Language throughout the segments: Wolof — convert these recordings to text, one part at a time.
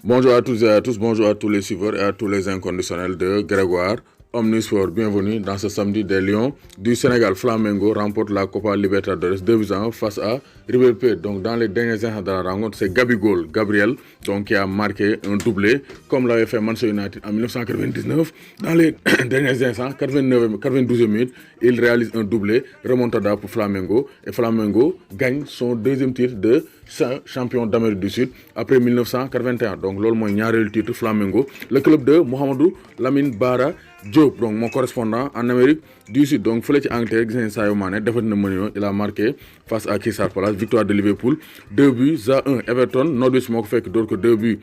Bonjour à tous et à tous, bonjour à tous les suiveurs et à tous les inconditionnels de Grégoire Omnisport. Bienvenue dans ce samedi des Lions du Sénégal. Flamengo remporte la Copa Libertadores 2-1 face à River Plate. Donc dans les derniers instants de la rencontre, c'est Gabriel donc, qui a marqué un doublé comme l'avait fait Manchester United en 1999. Dans les derniers instants, 92e minute, il réalise un doublé, remontada pour Flamengo. Et Flamengo gagne son deuxième titre de champion d'Amérique du Sud après 1981. Donc loolu mooy ñaareelu titre Flamengo. Le club de Mohamedou Lamine Bara Diop, donc mon correspondant en Amérique du Sud. Donc fële ci Angleterre gis nañ Sadio Mané defet na Mourinho, il a marqué face à Crystal Palace, victoire de Liverpool 2-1. Everton Norwich moo ko fekk door ko 2-0.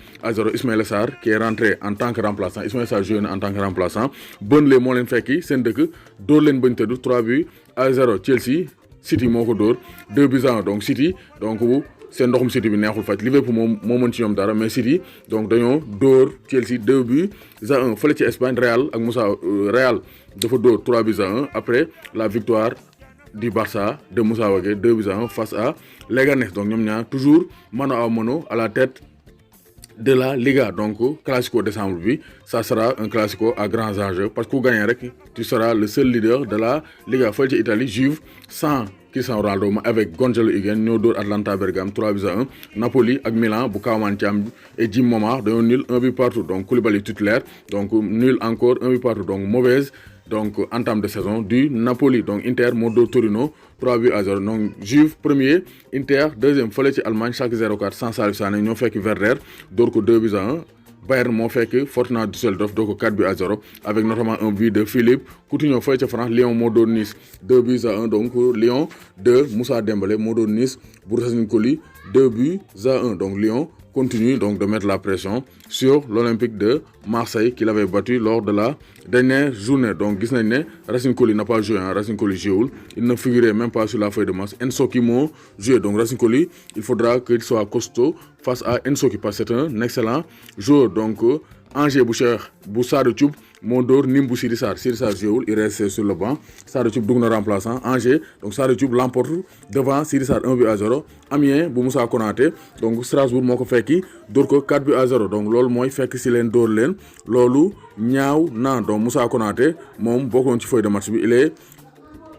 Ismaïla Sarr qui est rentré en tant que remplaçant. Ismaïla Sarr joué en tant que remplaçant. Burnley moo leen fekki seen dëkk door leen bañ tëdd 3-0. Chelsea City moo ko door 2-1. Donc City donc seen ndoxum City bi neexul faj. Liverpool moo mën ci ñoom dara, mais City donc dañoo dóor Chelsea 2-1. fële ci Espagne Real dafa dóor 3-1 après la victoire du Barça de Moussa Wagué 2-1 face à Leganés. Donc ñoom ñaar toujours mano à mano à la tête de la Liga. Donc classico décembre bi, ça sera un classico à grands enjeux parce que ku gagné rek tu seras le seul leader de la Liga. fële ci Italie, Juve sans Cristiano Ronaldo avec Gonzalo Higuain ñoo dóor Atalanta Bergame 3-1. Napoli ak Milan bu Kamaman Thiam et Jim Momar dañoo nul 1 partout. Donc Koulibaly titulaire, donc nul encore 1 partout. Donc mauvaise donc entame de saison du Napoli. Donc Inter moo dóor Torino 3-0. Donc Juve premier, Inter deuxième. fële ci Allemagne Schalke 04 sans Salif Sané ñoo fekk Werder dóor ko 2-1. Bayern moo fekk Fortuna Düsseldorf doo ko 4-0 avec notamment un but de Philippe Coutinho. fële ca France Lyon moo doon Nice 2-1. donc Lyon de Moussa Dembélé moo doon Nice bu Racine Coly 2-1. donc Lyon continue donc de mettre la pression sur l'Olympique de Marseille qu'il avait battu lors de la dernière journée. Donc gis nañ ne Racine Coly n'a pas joué, Racine Coly joué, il ne figurait même pas sur la feuille de match. Ensoki moo joué. Donc Racine Coly, il faudra qu'il soit costaud face à Ensoki parce que c'est un excellent joueur. Donc Angers bu Sadio Thioub moo dóor Nîmes bu Sidi Sarr joué, il reste sur le banc. Sadio Thioub dugg na remplaçant. Angers donc Sadio Thioub l'emporte devant Sidi Sarr 1-0. Amiens bu Moussa Konaté donc Strasbourg moo ko fekki dóor ko 4-0. donc loolu mooy fekk si leen dóor leen loolu ñaaw na. donc Moussa Konaté moom bokkoon ci feuille de match bi, il est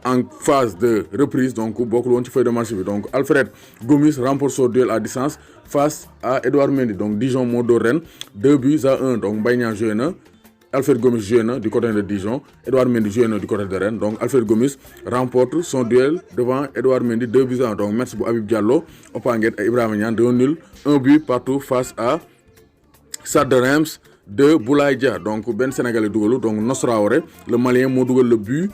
en phase de reprise, donc bokkul woon ci feuille de match bi. donc Alfred Gomis remporte son duel à distance face à Edouard Mendy. donc Dijon moo dóor Rennes 2-1. donc Mbaye Niang joué na, Alfred Gomis joué na du côté de Dijon, Edouard Mendy joué na du côté de Rennes. donc Alfred Gomis remporte son duel devant Edouard Mendy 2-1. donc match bu Habib Diallo, Opanguet et Ibrahima Niane dañoo nul 1 partout face à Stade de Reims de Boulaye Dia. donc benn Sénégalais dugalu, donc Nosraoré le Malien moo dugal le but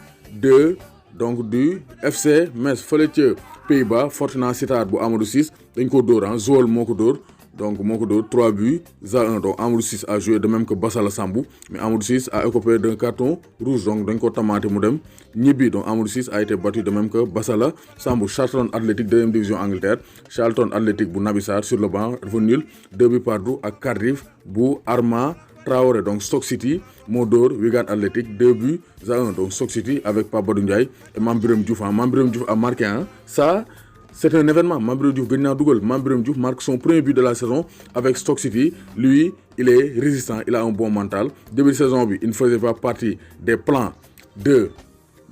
du FC Metz. fële ca Pays-Bas Fortuna Sittard bu Amadou Ciss dañ ko dóor Zwolle moo ko dóor, donc moo ko dóor 3-1. donc Amadou Ciss a joué de même que Bassala Sambou, mais Amadou Ciss a écopé d'un carton rouge, donc dañ ko tamaate mu dem ñibbi. donc Amadou Ciss a été battu de même que Bassala Sambou. Charlton Athletic deuxième division Angleterre, Charlton Athletic bu Naby Sarr sur le banc dafa nul 2 partout ak Cardiff bu Arma Traoré. donc Stoke City moo dóor Wigan Athletic 2-1. donc Stoke City avec Pape Badou Ndiaye et Mame Birame Diouf. Mame Birame Diouf a marqué ça c'est un événement. Mame Birame Diouf gën naa dugal. Mame Birame Diouf marque son premier but de la saison avec Stoke City. Lui il est résistant, il a un bon mental. début de saison bi il ne faisait pas partie des plans de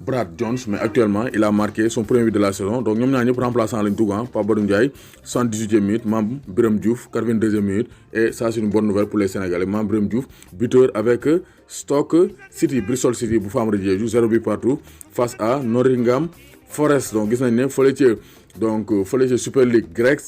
Brad Jones, mais actuellement il a marqué son premier but de la saison. donc ñoom ñaar ñëpp remplaçant lañ dugg. Pape Badou Ndiaye 78e minute, Mame Birame Diouf 82e minute, et ça c'est une bonne nouvelle pour les Sénégalais. Mame Birame Diouf buteur avec Stoke City. Bristol City bu Famara Diédhiou 0 partout face à Nottingham Forest. donc gis nañ ne fële ca Super League grecque,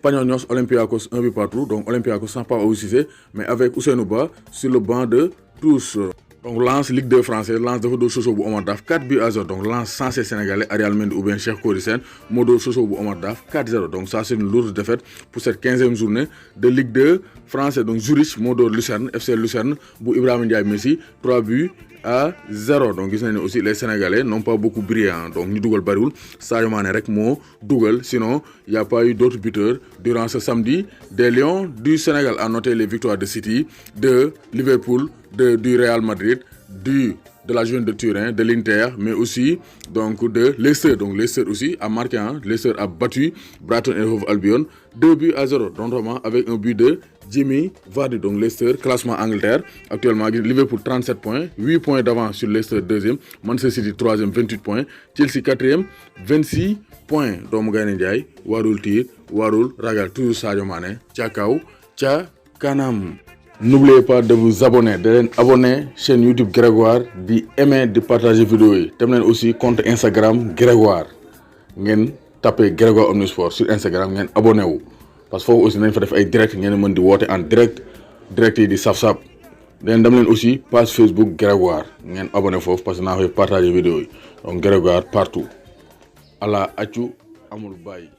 Panionios Olympiakos 1 partout. donc Olympiakos sans pas Cissé, mais avec Ousseynou Ba sur le banc de touche. donc Lens Ligue 2 française, Lens dafa dóor Sochaux bu Omar Daf 4-0. donc Lens censé sénégalais Arial Mendy ou bien Cheikh Kody Sène moo dóor Sochaux bu Omar Daf 4-0. donc ça c'est une lourde défaite pour cette 15e journée de Ligue 2 française. donc Zurich moo dóor Lucerne, FC Lucerne bu Ibrahima Ndiaye Messi 3-0. donc gis nañ ne aussi les Sénégalais n'ont pas beaucoup brillé, donc ñu dugal bariwul. Sadio Mané rek moo dugal, sinon il n'y a pas eu d'autres buteurs durant ce samedi des Lions du Sénégal. À noter les victoires de City, de Liverpool, du Real Madrid, du de la Juventus de Turin, de l'Inter, mais aussi donc de Leicester. Donc Leicester aussi a marqué, Leicester a battu Brighton et Hove Albion 2-0, donc avec un but de Jimmy Vardy. Donc Leicester, classement Angleterre, actuellement Liverpool 37 points, 8 points d'avance sur Leicester 2e, Manchester City 3e 28 points, Chelsea 4e 26 points. Donc Gaïndé Ndiaye warul tiir warul ragal, toujours Sadio Mané ca kaw ca kanam. N'oubliez pas de vous abonner, de abonner chaîne YouTube Grégoire, d'aimer, de partager vidéo yi. Tam leen aussi compte Instagram Grégoire. Ngeen tapez Grégoire Omnisport sur Instagram, ngeen abonné wu. Parce que foofu aussi nañ fa def ay direct, ngeen mën di woote en direct yi di saf-saf. Dam leen aussi page Facebook Grégoire, ngeen abonné foofu parce que naa fay partager vidéo yi. Donc Grégoire partout. Allah accu amul bàyyi.